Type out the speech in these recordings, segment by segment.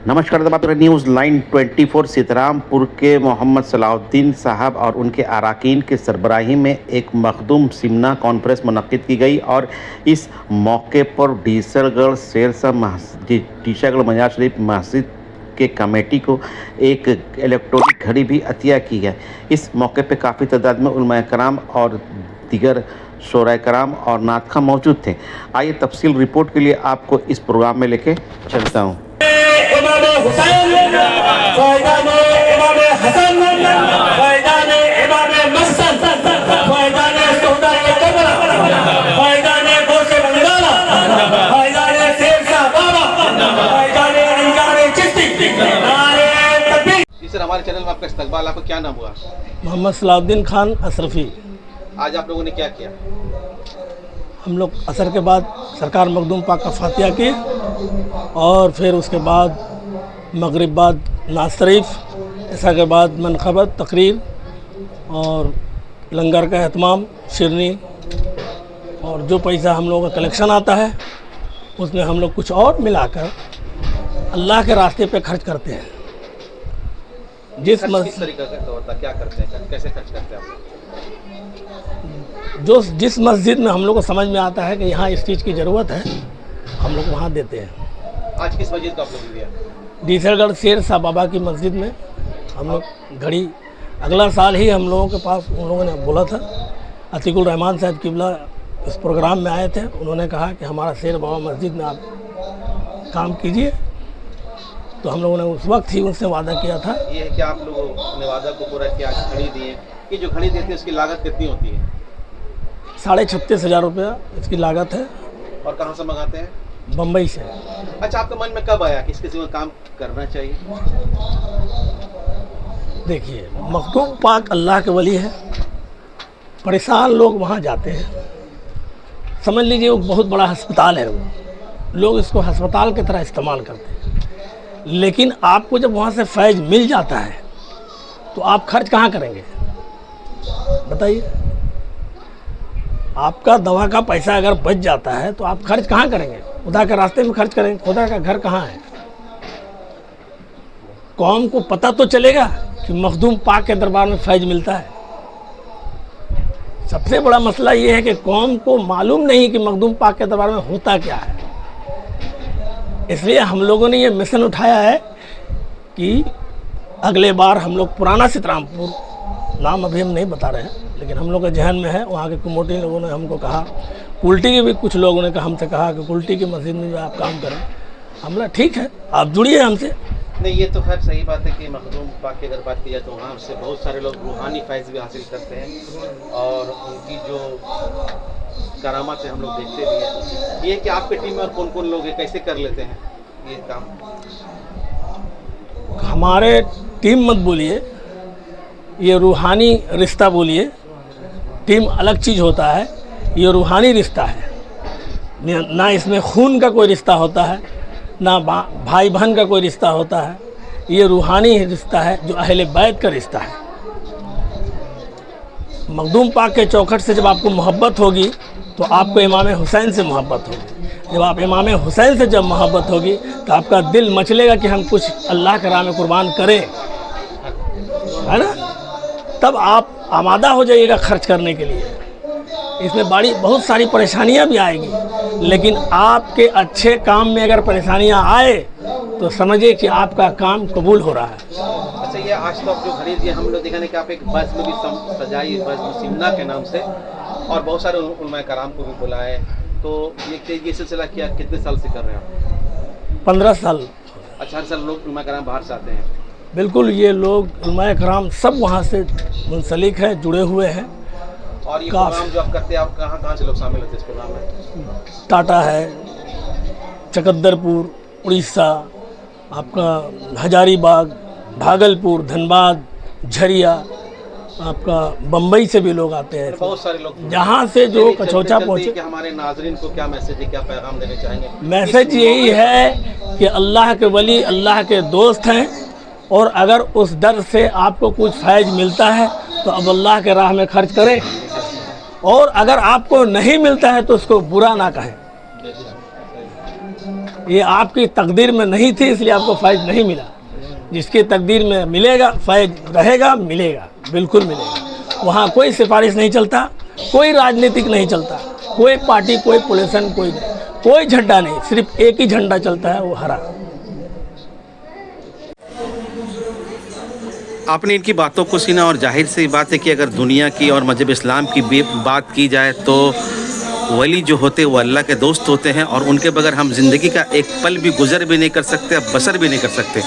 नमस्कार दोस्तों, news line 24 Sitarampur के मोहम्मद सलाउद्दीन साहब और उनके अरकान की सरबराही में एक मखदूम सिमना कॉन्फ्रेंस मुनक्किद की गई और इस मौके पर टीसरगढ़ शेरशाह मस्जिद टीसरगढ़ मजार शरीफ मस्जिद के कमेटी को एक इलेक्ट्रॉनिक घड़ी भी अतिया की है। इस मौके पर काफ़ी तादाद में उलमाए कराम और दीगर शोराए कराम और नातखा मौजूद थे। आइए तफसील रिपोर्ट के लिए आपको इस प्रोग्राम में लेके चलता हूँ। सर, हमारे चैनल में आपका इस्तकबाल। आपका क्या नाम हुआ? मोहम्मद सलाउद्दीन खान अशरफी। आज आप लोगों ने क्या किया? हम लोग असर के बाद सरकार मखदूम पाक का फातिहा किए और फिर उसके बाद मगरिब बाद नाज शरीफ, ऐसा के बाद मनखबत तकरीर और लंगर का एहतमाम, शिरनी और जो पैसा हम लोगों का कलेक्शन आता है उसमें हम लोग कुछ और मिलाकर अल्लाह के रास्ते पे खर्च करते हैं। किस तरीके का होता, क्या करते हैं, कैसे खर्च करते हैं आप? जिस मस्जिद में हम लोग को समझ में आता है कि यहाँ इस चीज़ की ज़रूरत है, हम लोग वहाँ देते हैं। आज किस मस्जिद का आप लोग दिया? टीसरगढ़ शेरशाह बाबा की मस्जिद में हम लोग घड़ी अगला साल ही हम लोगों के पास उन लोगों ने बोला था। अतीकुर रहमान साहब किबला इस प्रोग्राम में आए थे। उन्होंने कहा कि हमारा शेर बाबा मस्जिद में आप काम कीजिए, तो हम लोगों ने उस वक्त ही उनसे वादा किया था। ये है कि आप लोगों ने वादा को पूरा किया, आज घड़ी दिए। ये जो घड़ी देते हैं उसकी लागत कितनी होती है? 36,500 रुपया इसकी लागत है। और कहाँ से मंगाते हैं? बम्बई से। अच्छा, आपके मन में कब आया कि इसके सिवा काम करना चाहिए? देखिए, मखदूम पाक अल्लाह के वली है। परेशान लोग वहाँ जाते हैं। समझ लीजिए वो बहुत बड़ा अस्पताल है, वो लोग इसको अस्पताल की तरह इस्तेमाल करते हैं। लेकिन आपको जब वहाँ से फैज़ मिल जाता है तो आप खर्च कहाँ करेंगे बताइए? आपका दवा का पैसा अगर बच जाता है तो आप खर्च कहाँ करेंगे? खुदा के रास्ते में खर्च करेंगे। खुदा का घर कहाँ है? कौम को पता तो चलेगा कि मखदूम पाक के दरबार में फैज़ मिलता है। सबसे बड़ा मसला ये है कि कौम को मालूम नहीं कि मखदूम पाक के दरबार में होता क्या है। इसलिए हम लोगों ने ये मिशन उठाया है कि अगले बार हम लोग पुराना सीतारामपुर, नाम अभी हम नहीं बता रहे हैं, लेकिन हम लोग के जहन में है। वहाँ के कमेटी लोगों ने हमको कहा, कुल्टी के भी कुछ लोगों ने हमसे कहा कि कुल्टी की मस्जिद में भी आप काम करें। हमने ठीक है, आप जुड़िए हमसे। नहीं, ये तो खैर सही बात है कि मखदूम पाक की अगर बात की जाए तो वहाँ से बहुत सारे लोग रूहानी फैज़ भी हासिल करते हैं और उनकी जो करामात हम लोग देखते भी हैं। ये कि आपके टीम में और कौन कौन लोग हैं, कैसे कर लेते हैं ये काम? हमारे टीम मत बोलिए, ये रूहानी रिश्ता बोलिए। टीम अलग चीज़ होता है, ये रूहानी रिश्ता है। ना इसमें खून का कोई रिश्ता होता है, ना भाई बहन का कोई रिश्ता होता है। ये रूहानी रिश्ता है जो अहले बैत का रिश्ता है। मखदूम पाक के चौखट से जब आपको मोहब्बत होगी तो आपको इमाम हुसैन से मोहब्बत होगी। जब आप इमाम हुसैन से जब मोहब्बत होगी तो आपका दिल मचलेगा कि हम कुछ अल्लाह के राह में कुर्बान करें, है ना? तब आप आमादा हो जाइएगा खर्च करने के लिए। इसमें बहुत सारी परेशानियां भी आएगी, लेकिन आपके अच्छे काम में अगर परेशानियां आए तो समझिए कि आपका काम कबूल हो रहा है। अच्छा, ये आज तो आप जो घड़ी दिए, हम लोग देखा कि आप एक बस में भी सजाई, बस सिमना के नाम से, और बहुत सारे उलमाए कराम को भी बुलाए। तो ये सिलसिला क्या कितने साल से कर रहे हैं आप? 15 साल। अच्छा, हर साल लोग उलमाए कराम बाहर से आते हैं? बिल्कुल, ये लोग उलमाए कराम सब वहाँ से मुंसलिक हैं, जुड़े हुए हैं। और ये प्रोग्राम जो आप करते हैं, आप कहाँ से लोग शामिल होते हैं इस प्रोग्राम में? टाटा है, चकद्दरपुर, उड़ीसा, आपका हजारीबाग, भागलपुर, धनबाद, झरिया, आपका बम्बई से भी लोग आते हैं। बहुत सारे लोग जहाँ से जो कचौचा पहुँचे। हमारे नाजरीन को क्या मैसेज है, क्या पैगाम देना चाहेंगे? मैसेज यही है कि अल्लाह के वली अल्लाह के दोस्त हैं, और अगर उस दर से आपको कुछ फैज़ मिलता है तो अब अल्लाह के राह में खर्च करें, और अगर आपको नहीं मिलता है तो उसको बुरा ना कहें। ये आपकी तकदीर में नहीं थी, इसलिए आपको फैज़ नहीं मिला। जिसकी तकदीर में मिलेगा, फैज़ रहेगा, मिलेगा, बिल्कुल मिलेगा। वहाँ कोई सिफारिश नहीं चलता, कोई राजनीतिक नहीं चलता, कोई पार्टी, कोई पॉलिटिशियन, कोई झंडा नहीं, सिर्फ एक ही झंडा चलता है, वो हरा। आपने इनकी बातों को सुना और जाहिर सी बात है कि अगर दुनिया की और मजहब इस्लाम की भी बात की जाए तो वली जो होते हैं वो अल्लाह के दोस्त होते हैं और उनके बगैर हम ज़िंदगी का एक पल भी गुजर भी नहीं कर सकते, बसर भी नहीं कर सकते।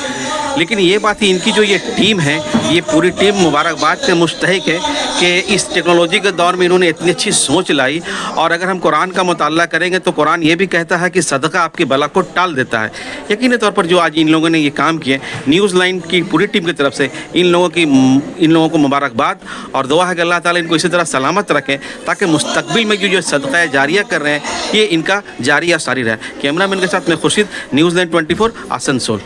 लेकिन ये बात ही इनकी जो ये टीम है, ये पूरी टीम मुबारकबाद के मुस्तहिक है कि इस टेक्नोलॉजी के दौर में इन्होंने इतनी अच्छी सोच लाई। और अगर हम कुरान का मुताला करेंगे तो कुरान ये भी कहता है कि सदका आपकी बला को टाल देता है। यकीनी तौर पर जो आज इन लोगों ने ये काम किए, न्यूज़ लाइन की पूरी टीम की तरफ से इन लोगों को मुबारकबाद और दुआ है कि अल्लाह ताला इनको इसी तरह सलामत रखें ताकि मुस्तकबिल में जो सदका जारिया कर रहे हैं ये इनका जारी या सारी रहे। कैमरामैन के साथ मैं खुर्शीद, न्यूज़ लाइन 24 आसनसोल।